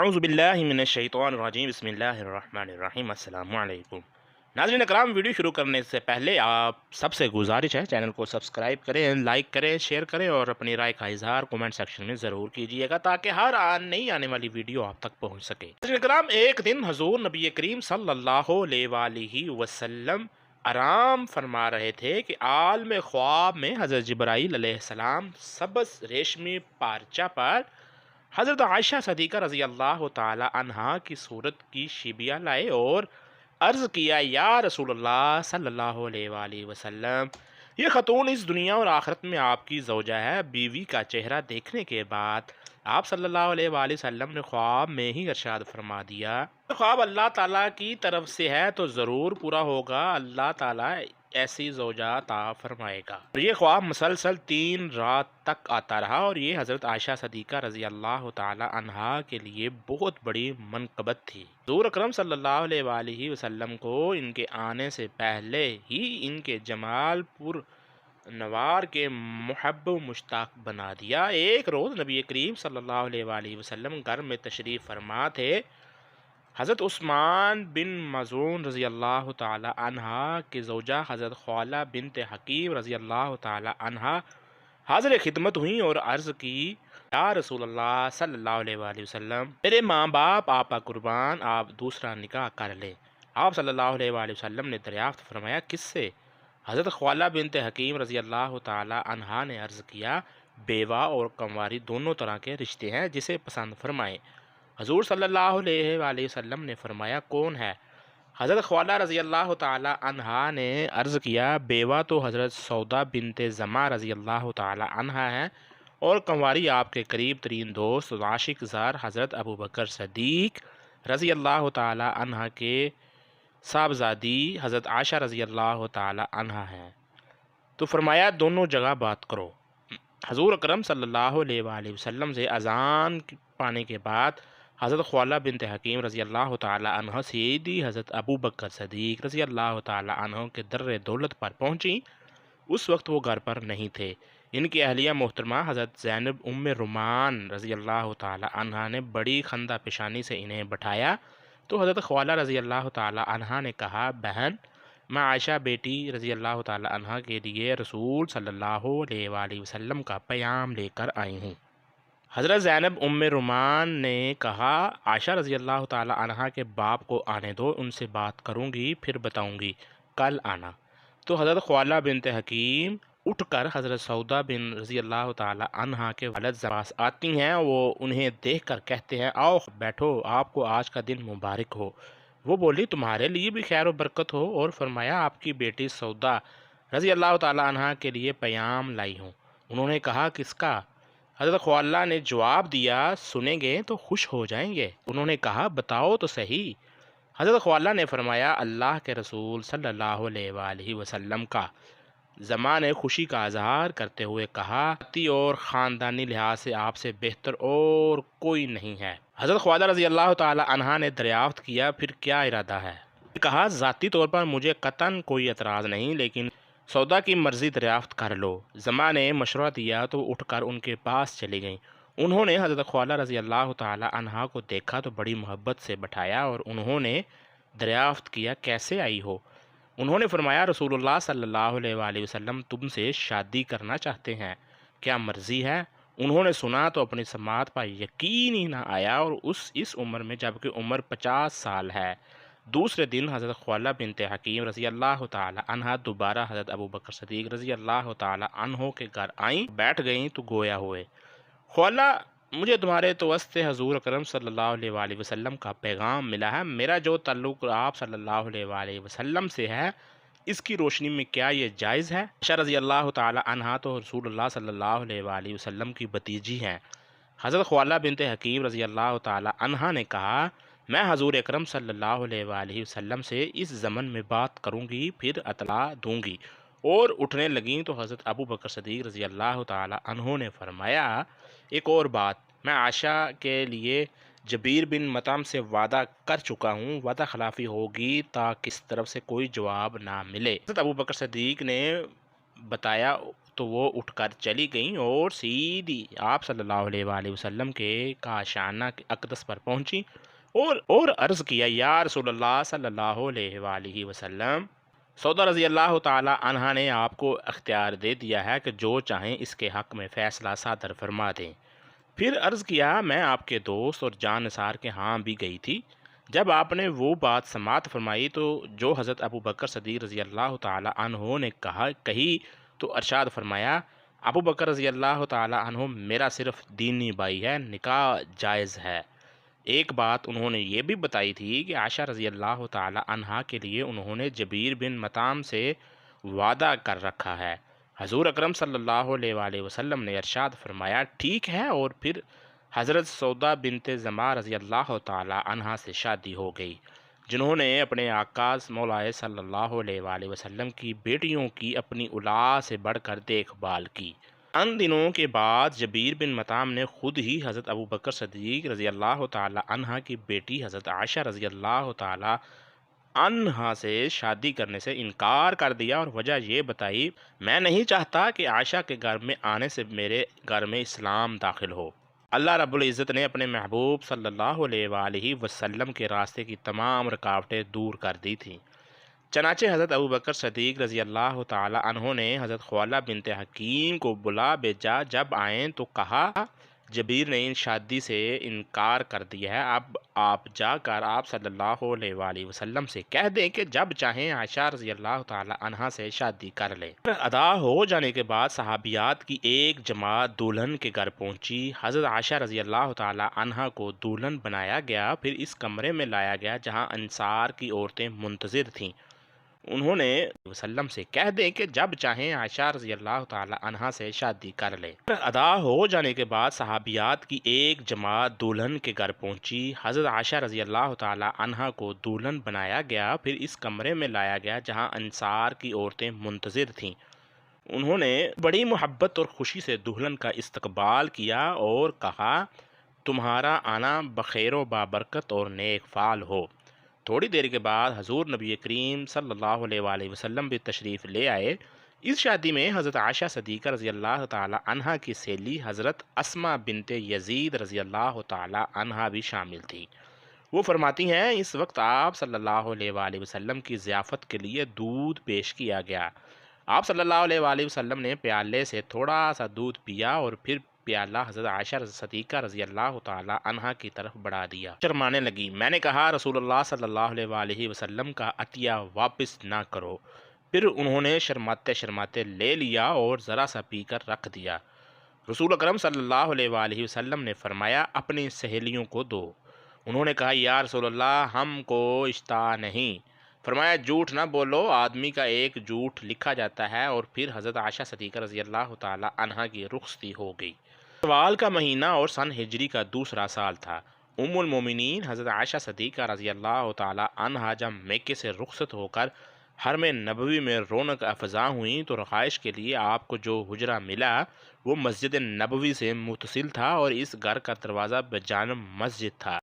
اعوذ باللہ من الشیطان الرجیم بسم اللہ الرحمن الرحیم السلام علیکم ناظرین اکرام، ویڈیو شروع کرنے سے پہلے آپ سب سے گزارش ہے چینل کو سبسکرائب کریں، لائک کریں، شیئر کریں اور اپنی رائے کا اظہار کومنٹ سیکشن میں ضرور کیجیے گا تاکہ ہر نئی آنے والی ویڈیو آپ تک پہنچ سکے۔ ناظرین اکرام، ایک دن حضور نبی کریم صلی اللہ علیہ وآلہ وسلم آرام فرما رہے تھے کہ عالم خواب میں حضرت جبرائیل علیہ السلام سبز ریشمی پارچہ پر حضرت عائشہ صدیقہ رضی اللہ تعالی عنہا کی صورت کی شبیہ لائے اور عرض کیا، یا رسول اللہ صلی اللہ علیہ وآلہ وسلم، یہ خاتون اس دنیا اور آخرت میں آپ کی زوجہ ہے۔ بیوی کا چہرہ دیکھنے کے بعد آپ صلی اللہ علیہ وآلہ وسلم نے خواب میں ہی ارشاد فرما دیا، خواب اللہ تعالیٰ کی طرف سے ہے تو ضرور پورا ہوگا، اللہ تعالیٰ ایسی زوجہ عطا فرمائے گا۔ اور یہ خواب مسلسل 3 رات تک آتا رہا اور یہ حضرت عائشہ صدیقہ رضی اللہ تعالی عنہا کے لیے بہت بڑی منقبت تھی۔ حضور اکرم صلی اللہ علیہ وآلہ وسلم کو ان کے آنے سے پہلے ہی ان کے جمال پر نوار کے محب و مشتاق بنا دیا۔ ایک روز نبی کریم صلی اللہ علیہ وآلہ وسلم گھر میں تشریف فرما تھے۔ حضرت عثمان بن مظعون رضی اللہ تعالی عنہا کے زوجہ حضرت خولہ بنت حکیم رضی اللہ تعالی عنہا حاضر خدمت ہوئیں اور عرض کی، یا رسول اللہ صلی اللہ علیہ وآلہ وسلم، میرے ماں باپ آپ کا قربان، آپ دوسرا نکاح کر لیں۔ آپ صلی اللہ علیہ وآلہ وسلم نے دریافت فرمایا، کس سے؟ حضرت خولہ بنت حکیم رضی اللہ تعالی عنہا نے عرض کیا، بیوہ اور کنواری دونوں طرح کے رشتے ہیں، جسے پسند فرمائیں۔ حضور صلی اللہ علیہ وآلہ وسلم نے فرمایا، کون ہے؟ حضرت خولہ رضی اللہ تعالی عنہا نے عرض کیا، بیوہ تو حضرت سودا بنت زمع رضی اللہ تعالی عنہا ہے اور کنواری آپ کے قریب ترین دوست عاشق زار حضرت ابو بکر صدیق رضی اللہ تعالی عنہ کے صاحبزادی حضرت عائشہ رضی اللہ تعالی عنہا ہے۔ تو فرمایا، دونوں جگہ بات کرو۔ حضور اکرم صلی اللہ علیہ وآلہ وسلم سے اذان پانے کے بعد حضرت خولہ بنت حکیم رضی اللہ تعالی عنہ سیدی حضرت ابو بکر صدیق رضی اللہ تعالی عنہ کے در دولت پر پہنچیں۔ اس وقت وہ گھر پر نہیں تھے۔ ان کی اہلیہ محترمہ حضرت زینب ام رومان رضی اللہ تعالی عنہ نے بڑی خندہ پیشانی سے انہیں بٹھایا تو حضرت خولہ رضی اللہ تعالی عنہ نے کہا، بہن، میں عائشہ بیٹی رضی اللہ تعالی عنہ کے لیے رسول صلی اللہ علیہ وآلہ وسلم کا پیام لے کر آئی ہوں۔ حضرت زینب ام رومان نے کہا، عائشہ رضی اللہ تعالی عنہ کے باپ کو آنے دو، ان سے بات کروں گی پھر بتاؤں گی، کل آنا۔ تو حضرت خولہ بنت حکیم اٹھ کر حضرت سودا بن رضی اللہ تعالی عنہ کے والد پاس آتی ہیں۔ وہ انہیں دیکھ کر کہتے ہیں، آؤ بیٹھو، آپ کو آج کا دن مبارک ہو۔ وہ بولی، تمہارے لیے بھی خیر و برکت ہو، اور فرمایا، آپ کی بیٹی سودا رضی اللہ تعالی عنہ کے لیے پیام لائی ہوں۔ انہوں نے کہا، کس کا؟ حضرت خولہ نے جواب دیا، سنیں گے تو خوش ہو جائیں گے۔ انہوں نے کہا، بتاؤ تو صحیح۔ حضرت خولہ نے فرمایا، اللہ کے رسول صلی اللہ علیہ وآلہ وسلم کا۔ زماں نے خوشی کا اظہار کرتے ہوئے کہا، ذاتی اور خاندانی لحاظ سے آپ سے بہتر اور کوئی نہیں ہے۔ حضرت خولہ رضی اللہ تعالی عنہ نے دریافت کیا، پھر کیا ارادہ ہے؟ کہا، ذاتی طور پر مجھے قطعاً کوئی اعتراض نہیں، لیکن سودا کی مرضی دریافت کر لو۔ زماں نے مشورہ دیا تو اٹھ کر ان کے پاس چلی گئیں۔ انہوں نے حضرت خولہ رضی اللہ تعالی عنہ کو دیکھا تو بڑی محبت سے بٹھایا اور انہوں نے دریافت کیا، کیسے آئی ہو؟ انہوں نے فرمایا، رسول اللہ صلی اللہ علیہ وآلہ وسلم تم سے شادی کرنا چاہتے ہیں، کیا مرضی ہے؟ انہوں نے سنا تو اپنی سماعت پر یقین ہی نہ آیا، اور اس عمر میں، جبکہ عمر 50 سال ہے۔ دوسرے دن حضرت خولہ بنت حکیم رضی اللہ تعالی عنہ دوبارہ حضرت ابو بکر صدیق رضی اللہ تعالی عنہ کے گھر آئیں، بیٹھ گئیں تو گویا ہوئے، خولہ، مجھے تمہارے توسط حضور اکرم صلی اللہ علیہ وآلہ وسلم کا پیغام ملا ہے۔ میرا جو تعلق آپ صلی اللہ علیہ وآلہ وسلم سے ہے، اس کی روشنی میں کیا یہ جائز ہے؟ عائشہ رضی اللہ تعالی عنہ تو رسول اللہ صلی اللہ علیہ وآلہ وسلم کی بھتیجی ہیں۔ حضرت خولہ بنت حکیم رضی اللہ تعالی عنہ نے کہا، میں حضور اکرم صلی اللہ علیہ وآلہ وسلم سے اس ضمن میں بات کروں گی، پھر اطلاع دوں گی، اور اٹھنے لگیں تو حضرت ابو بکر صدیق رضی اللہ تعالی عنہ نے فرمایا، ایک اور بات، میں عائشہ کے لیے جبیر بن مطعم سے وعدہ کر چکا ہوں، وعدہ خلافی ہوگی تا کس طرف سے کوئی جواب نہ ملے۔ حضرت ابو بکر صدیق نے بتایا، تو وہ اٹھ کر چلی گئیں اور سیدھی آپ صلی اللہ علیہ وآلہ وسلم کے کاشانہ اقدس پر پہنچی اور عرض کیا یا رسول اللہ صلی اللہ علیہ وآلہ وسلم، سودا رضی اللہ تعالی عنہ نے آپ کو اختیار دے دیا ہے کہ جو چاہیں اس کے حق میں فیصلہ صادر فرما دیں۔ پھر عرض کیا میں آپ کے دوست اور جان نثار کے ہاں بھی گئی تھی۔ جب آپ نے وہ بات سماعت فرمائی تو جو حضرت ابو بکر صدیق رضی اللہ تعالی عنہ نے کہی تو ارشاد فرمایا، ابو بکر رضی اللہ تعالی عنہ میرا صرف دینی بھائی ہے، نکاح جائز ہے۔ ایک بات انہوں نے یہ بھی بتائی تھی کہ عائشہ رضی اللہ تعالی عنہا کے لیے انہوں نے جبیر بن مطعم سے وعدہ کر رکھا ہے۔ حضور اکرم صلی اللہ علیہ وآلہ وسلم نے ارشاد فرمایا ٹھیک ہے، اور پھر حضرت سودا بنت زمعہ رضی اللہ تعالی عنہا سے شادی ہو گئی، جنہوں نے اپنے آقا مولا صلی اللہ علیہ وآلہ وسلم کی بیٹیوں کی اپنی اولاد سے بڑھ کر دیکھ بھال کی۔ ان دنوں کے بعد جبیر بن مطعم نے خود ہی حضرت ابو بکر صدیق رضی اللہ تعالی عنہ کی بیٹی حضرت عائشہ رضی اللہ تعالی عنہا سے شادی کرنے سے انکار کر دیا، اور وجہ یہ بتائی، میں نہیں چاہتا کہ عائشہ کے گھر میں آنے سے میرے گھر میں اسلام داخل ہو۔ اللہ رب العزت نے اپنے محبوب صلی اللہ علیہ وآلہ وسلم کے راستے کی تمام رکاوٹیں دور کر دی تھیں۔ چنانچہ حضرت ابو بکر صدیق رضی اللہ تعالی عنہ نے حضرت خولہ بنت حکیم کو بلا بھیجا۔ جب آئیں تو کہا جبیر نے ان شادی سے انکار کر دیا ہے، اب آپ جا کر آپ صلی اللہ علیہ وآلہ وسلم سے کہہ دیں کہ جب چاہیں عائشہ رضی اللہ تعالی عنہا سے شادی کر لیں۔ ادا ہو جانے کے بعد صحابیات کی ایک جماعت دلہن کے گھر پہنچی۔ حضرت عائشہ رضی اللہ تعالی عنہا کو دلہن بنایا گیا، پھر اس کمرے میں لایا گیا جہاں انصار کی عورتیں منتظر تھیں۔ انہوں نے وسلم سے کہہ دیں کہ جب چاہیں عائشہ رضی اللہ تعالی عنہا سے شادی کر لیں۔ ادا ہو جانے کے بعد صحابیات کی ایک جماعت دلہن کے گھر پہنچی۔ حضرت عائشہ رضی اللہ تعالی عنہا کو دلہن بنایا گیا، پھر اس کمرے میں لایا گیا جہاں انصار کی عورتیں منتظر تھیں۔ انہوں نے بڑی محبت اور خوشی سے دلہن کا استقبال کیا اور کہا تمہارا آنا بخیر و بابرکت اور نیک فال ہو۔ تھوڑی دیر کے بعد حضور نبی کریم صلی اللہ علیہ وآلہ وسلم بھی تشریف لے آئے۔ اس شادی میں حضرت عائشہ صدیقہ رضی اللہ تعالی عنہا کی سہیلی حضرت اسماء بنت یزید رضی اللہ تعالی عنہا بھی شامل تھی۔ وہ فرماتی ہیں اس وقت آپ صلی اللہ علیہ وآلہ وسلم کی ضیافت کے لیے دودھ پیش کیا گیا۔ آپ صلی اللہ علیہ وآلہ وسلم نے پیالے سے تھوڑا سا دودھ پیا اور پھر پیالہ حضرت عائشہ صدیقہ رضی اللہ تعالی عنہا کی طرف بڑھا دیا۔ شرمانے لگی۔ میں نے کہا رسول اللہ صلی اللہ علیہ وآلہ وسلم کا عطیہ واپس نہ کرو۔ پھر انہوں نے شرماتے شرماتے لے لیا اور ذرا سا پی کر رکھ دیا۔ رسول اکرم صلی اللہ علیہ وآلہ وسلم نے فرمایا اپنی سہیلیوں کو دو۔ انہوں نے کہا یا رسول اللہ ہم کو اشتہا نہیں۔ فرمایا جھوٹ نہ بولو، آدمی کا ایک جھوٹ لکھا جاتا ہے۔ اور پھر حضرت عائشہ صدیقہ رضی اللہ تعالی عنہا کی رخصتی ہو گئی۔ شوال کا مہینہ اور سن ہجری کا دوسرا سال تھا۔ ام المومنین حضرت عائشہ صدیقہ رضی اللہ تعالی عنہا جب مکے سے رخصت ہو کر حرم نبوی میں رونق افزا ہوئیں تو رہائش کے لیے آپ کو جو حجرہ ملا وہ مسجد نبوی سے متصل تھا، اور اس گھر کا دروازہ بجانب مسجد تھا۔